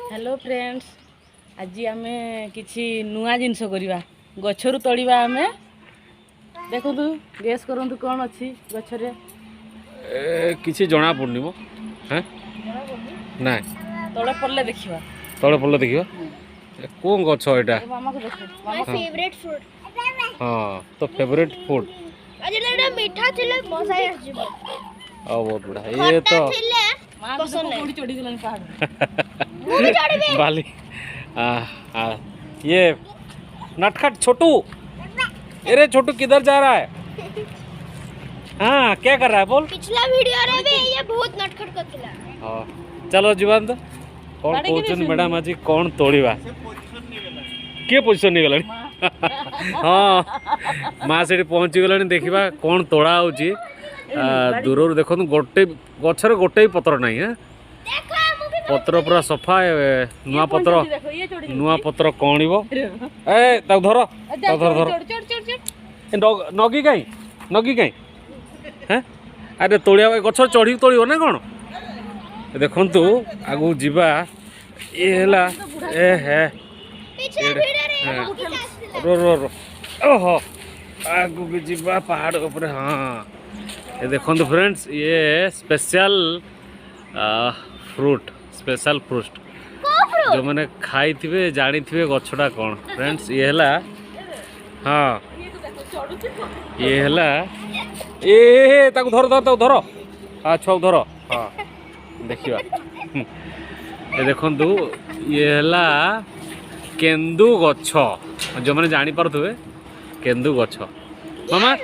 Hello friends, आज आम किसी नुआ जिनस करवा गचरू तोड़वा आम देखु गेस करूँ कौन अच्छी गचरे किसी जना पड़नी मो हैं ना तले पड़े देखा तले पड़े देखा कौन गछ एटा मामा को देखो माय फेवरेट फ्रूट। हाँ तो फेवरेट फूड अजले मीठा थिले मजा आसीबो आ बहुत बड़ा ये तो मां पसंद नहीं चढ़ी गलन पहाड़ मु भी चढ़बे बाली ये नटखट छोटू अरे छोटू किधर जा रहा है हाँ क्या कर रहा है बोल पिछला वीडियो रे भी ये बहुत नटखट करथिला। हाँ चलो जीवन तो कौन कहउछन मैडम आज कौन तोड़वा के पोजिशन नहीं गलानी हाँ माँ से पहुँची गलानी देखा कौन तोड़ा होची दूर देखो गोटे गचर गोटे ही पत्र नहीं है पत्र पूरा सफा नुआ पत्र कौन ए धर नगी कहीं नगी कहीं हैं अरे तोड़िया गच चढ़ी तोड़ ना कौन देखु आगू जीवा ये ए है रो रो रो ओहो आगू भी जीवा पहाड़ ऊपर हाँ ये देखो फ्रेंड्स ये स्पेशल फ्रूट स्पेशल फ्रूट जो मैंने खाई थे जानी थे गछटा कौन फ्रेंड्स ये है हाँ ये है ए ताको धर धर ताको धर हाँ छुआ धर हाँ देखिए ये देखु ये है केंदु गछ जो मैंने जानी पारे केंदु गछ मामा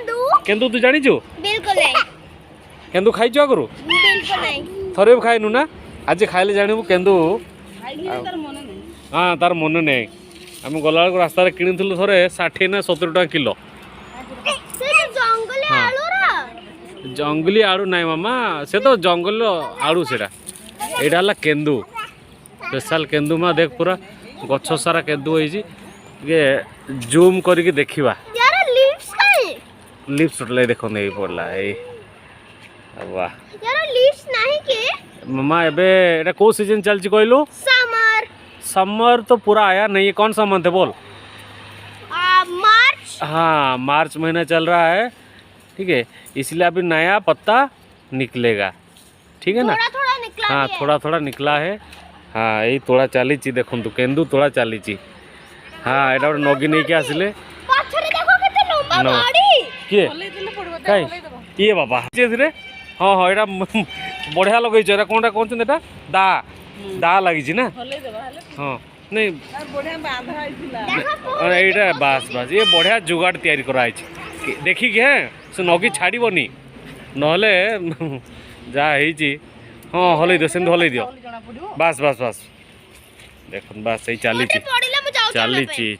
केंदु तू जानी छु बिल्कुल नहीं केंदु खाई आगु बिल्कुल नहीं थरे खाइनु ना आज खाइले जानू केंदु हाँ तार मन नहीं आम गला रास्तार किनी थरे 60 ना 70 टका किलो जंगली आड़ू नाई मामा से तो जंगल आड़ू से यहाँ केंदु स्पेशल केंदु माँ देख पूरा गछ सारा केंदु होइछि जूम करके देखिबा लिप्स टोटल देखो नहीं पड़ला वाह यार लीव्स नहीं के मामा एबे एटा को सीजन चलछि कहलु समर समर तो पूरा आया नहीं है कौन सा मंथ है बोल मार्च हाँ मार्च महीना चल रहा है ठीक है इसलिए अभी नया पत्ता निकलेगा ठीक है ना थोड़ा थोड़ा निकला हाँ थोड़ा थोड़ा निकला है हाँ यही तोड़ा चली देखु केंदु तोड़ा चली हाँ एटा गोटे नगी नहीं के आसिले पछरे देखो केते लंबा गाड़ी किए काई ये बाबा रे हाँ हाँ एटा बढ़िया लगेछ एटा कोनटा कोन एटा दा दा लगी ना हाँ नहीं बढ़िया बास बास ये बढ़िया जुगाड़ तैयारी कराई देखिक है से नगी छाड़बनी नहले जा हाँ हल दियो सेम हल दियो बास बास बास देख बास यही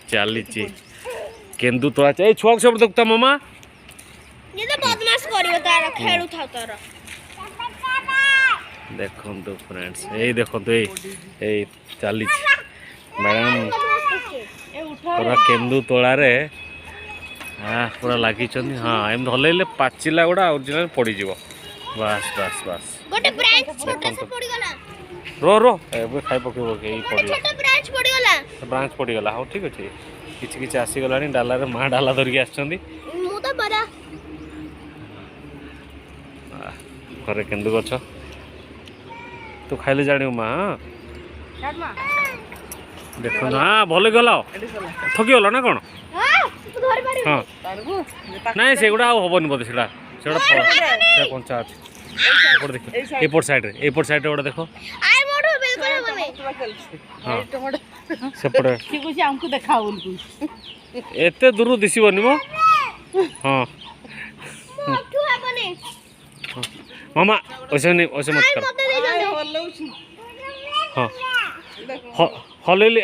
चली केंदु तोड़ा चाहिए छुआ सब देखता मामा ये तो बदमाश करियो तारा खेलु था तारा देखो फ्रेंड्स यही देखो यही चली मैडम पूरा केंदु तोड़ा रे हाँ पूरा लगी हाँ एम हल्ले पाचिला गुड़ा ओरिजिनल पड़ी जीवो बस बस बस गोटे ब्रांच छोटा से पड़ी गला रो रो ए खाइ पकेबो के पड़ी छोटा ब्रांच पड़ी गला ब्रांच पड़ी गला हो ठीक अछि किछि किछि आसी गलानी डाला रे मा डाला धर के आछंदी मु तो बड़ा घरे केंदु गछ तू खाइले जानियो मां देखो ना भले गला थकी गला ना कोन हां तू धरि मारि हां नहीं सेगुडा होबनी बोते सेडा सेडा कंचा अछि एपड़ देख एपड़ साइड रे ओडा देखो आय मोटो बिल्कुल बने हां सेपड़ की कुछ हमको देखाओ उनको एते दूर दिसिबनी मो हां मोटू है बने मामा ओसे नहीं ओसे मत कर हाँ हलेली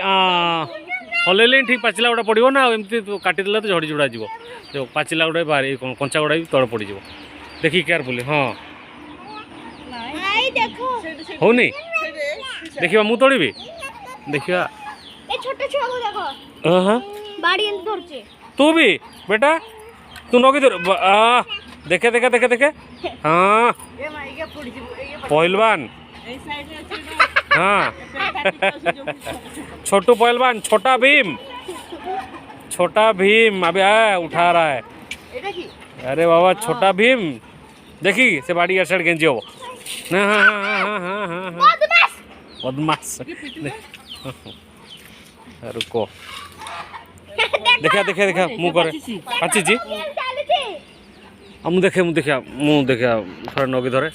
हलेली ठीक पाचिला गुड़ा पड़ो ना एमती काटिदेला तो झड़ी झुड़ा जीव जो पाचिला गुड़ा बाहर कंचा गुड़ा भी तल पड़ देखिए केयरफुली हाँ हो नहीं देखिए मु तोड़ी देखिए छोटे छुआ को देखो हाँ बाड़ी एंत धरचे तू भी बेटा तू नगी धर देखे देखे देखे देखे हाँ पहलवान हाँ छोटू पहलवान, छोटा भीम अभी आया उठा रहा है। अरे बाबा छोटा भीम देखी से बाड़ी साइड गेंजी हो ना। हाँ हाँ हाँ हाँ हाँ हाँ बदमाश। रुको देखा देखा देखा मुँह करे अच्छी जी मुँह देखा थोड़ा नगी धरे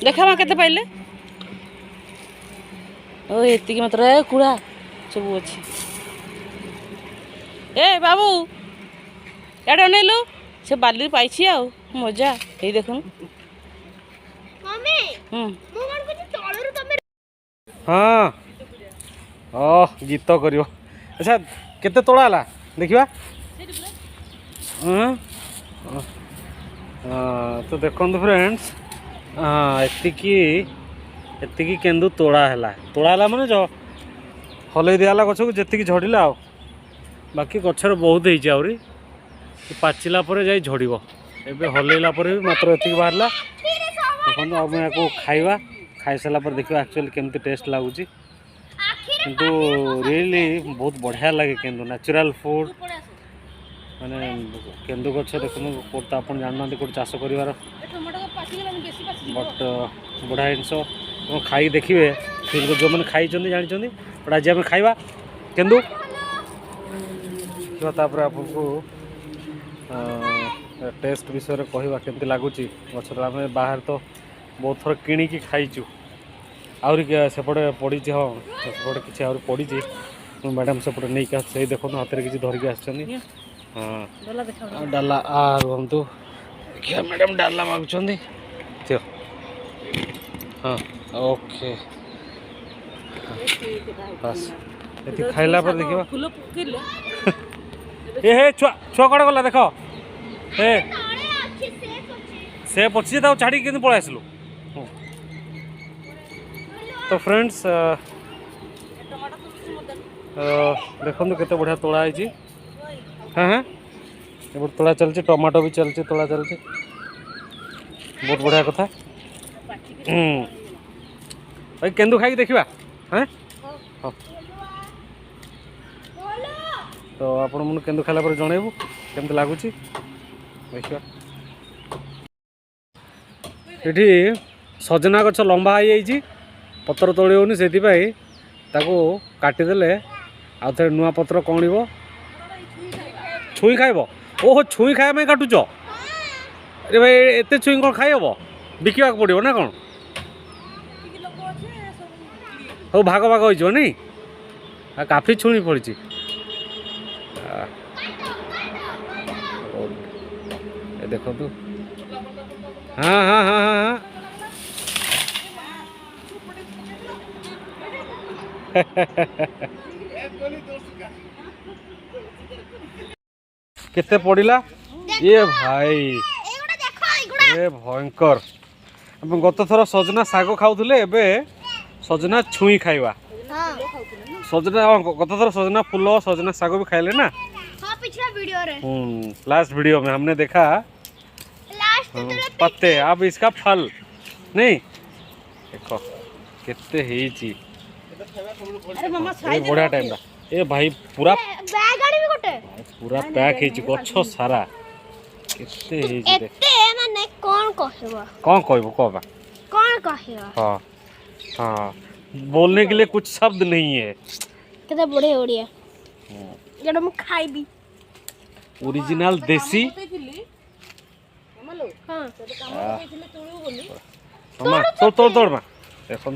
देखा माँ केते पाइले ओ एतिकी मात्र कुड़ा सब अच्छी। ए बाबू एडे अनेलु से बाली पाइछि आ मजा हे देखुन। मम्मी हम्म मु मन को तळरू तमे हाँ ओह गीत करियो। अच्छा केते तोड़ा हला देखिबा। हाँ तो देखो फ्रेंड्स हाँ एतिकी केंदु तोड़ा है माने जो हलई दियाला गछ को जेतिकी झड़िला आ बाकी गछर बहुत होईछि आउरी पाचिला परे जाई झड़िबो। एबे हलैला परे भी मात्र एतिकी बाहरला देखो अब मैं को खाइबा खाई सारा पर देखिबा एक्चुअली केमती टेस्ट लागुची किंतु रियली बहुत बढ़िया लगे केंदु नेचुरल फूड माने केंदु गछ देखो कोटा अपन जानना कोट चाष करिवार बट बढ़िया जिनस खाई देखिए फिर जो मैंने खाई जानी बट आज आम खाइबा केंदु तापर आपको टेस्ट विषय कहवा केमती लगुच गछ आम बाहर तो बहुत थर किणिकी खाईचु आहरी सेपटे पड़ी हाँ सेपटे किसी आहरी पड़ी मैडम सेपटे नहीं से देखो हाथ में किसी धरिकी आसछन। हाँ डाला रुहतु क्या मैडम डाला मागुंट हाँ ओके बस ये खाइला पर देखिबा ए हे छुआ छुआ कड़े गला देख ए से पछी ता छाड़ी के पळा आसलु। तो फ्रेंड्स देखो केते बढ़िया तोड़ा है। हाँ हाँ ये तोड़ा चलती टमाटो भी चलती तोड़ा चलती बहुत बढ़िया कथा। भाई केंदु खाई देखिबा। हाँ हाँ तो आपण मन केंदु खाला पर जणेबु केमते लागुची देखिबा। एठी सजना गछ लंबा हो जाइए पत्र तोड़ी होनी से काटिदेले आउ थे नुआ पत्र कणिब छुई खाइब। ओहो छुई खाया में काटुच अरे भाई एत छुई कौन खाई हम बिकवा पड़ो ना कौन सब भाग भाग हो नहीं काफी छुई पड़ी देखो तू। हाँ हाँ हाँ हाँ हाँ केते पड़िला ये भाई ये भयंकर गत थर सजना साग खाऊले एबे सजना छुई खाइबा सजना गत थर सजना फूल सजना साग भी खाइले ना। हां पिछला वीडियो रे लास्ट वीडियो में हमने देखा पत्ते अब इसका फल नहीं देखो केते हेची बढ़िया टाइम दा ए भाई पूरा बैग आनी भी गोटे पूरा पैक हेची गछ सारा केते हेची देख एते माने कोन कहबो कहबा हां हां बोलने के लिए कुछ शब्द नहीं है। केते बड़े ओडिया जेडो म खाइबी ओरिजिनल देसी हां तोड़ तोड़ तोड़ मा देखो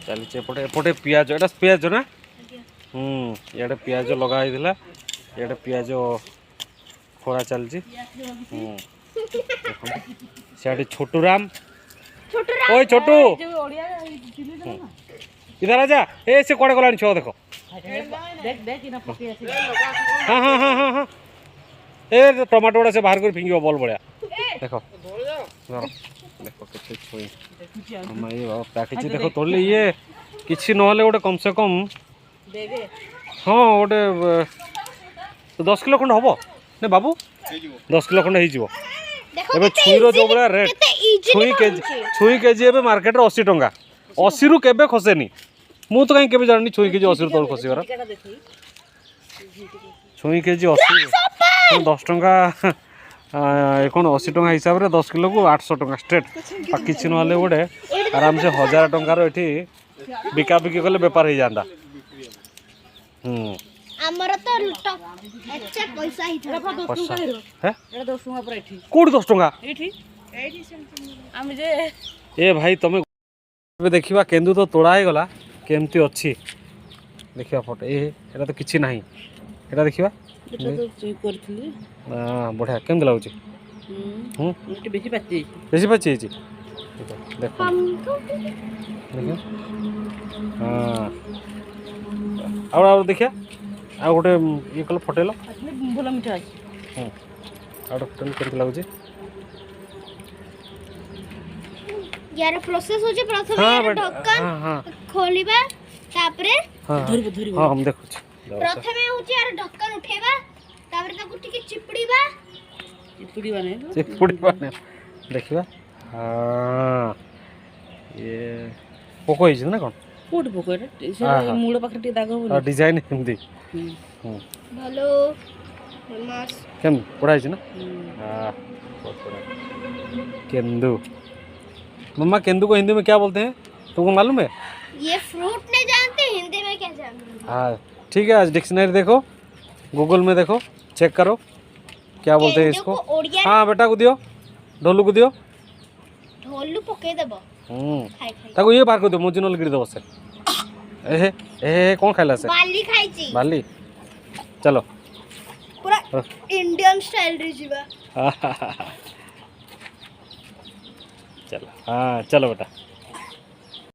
चली एपटे एपटे पियाज एटा पियाज ना इे पियाज लगा इे पियाज खोरा चलती सियाड़े छोटू राम ओए छोटू इधर आजा ए से कोड़े गलानी छो देखो हाँ हाँ हाँ हाँ हाँ ए टमाटो गुड़ा से बाहर कर फिंगियो बॉल बढ़िया देखो देखो कितने छुई पैकेज देखो तोड़ले ये किसी नहले गोटे कम से कम हाँ गोटे 10 किलो खंड हम ने बाबू 10 किलो खंड हो देखो एबे छुईर जो बड़ा रेट छुई केजी एबे मार्केट रे 80 टंका 80 रु केबे खसेनी मु तो कहीं केबे जाननी छुई केजी 80 रु तोल खसीबार छुई केजी 80 10 टंका कौन 80 टंका हिसाब रे 10 किलो को 800 टंका स्ट्रेट आ किछि नहले गोटे आराम से 1000 टंका रो एठी बिका बिकी कले व्यापार हो जांदा हमर तो अच्छा पैसा ही था पैसा है एटा 10 टंका पर एठी कोड 10 टंका एठी हम जे ए भाई तमे देखिबा केंदु तो तोड़ा हे गला केमती अछि देखिबा फोटो एटा तो किछि नाही एटा देखिबा एटा तो चेक करथली हां बढ़िया केम लागुछि एटी बेसी पाची बेसी पाची छी देखो हम तो देखियो हां और देखिया आ गोटे ये कल फटेलो असली भला मिठा अछि और फटेल केमती लागुछि यार प्रोसेस हो जे प्रथम हां यार बेटा ढक्कन हां हां खोलिबा तापरे हां धरि हां हम देखु छी प्रथमे होची यार ढक्कन उठेबा तापरे ताकू टिके चिपड़ीबा चिपड़ी बने चिपड़ी बने देखिबा हां ये पोको हिज ना कोन कोड पकोड़ा से मूल पाखरे टी दाग हो डिजाइन हिंदी भलो मास केम पढ़ा हिज ना हां बहुत बड़ा केंदू मम्मा केंदू को हिंदी में क्या बोलते हैं तुमको मालूम है ये फ्रूट नहीं जानते हिंदी में क्या जानते हाँ ठीक है आज डिक्शनरी देखो गूगल में देखो चेक करो क्या बोलते हैं इसको हाँ बेटा को दियो ढोलू को दियो ढोलू पके देबो खाई खाई ताको ये बाहर को दियो मुझे नल गिर दो से ए कौन खाइला से बाली खाई छी बाली चलो पूरा इंडियन स्टाइल रे जीवा चलो हाँ चलो बेटा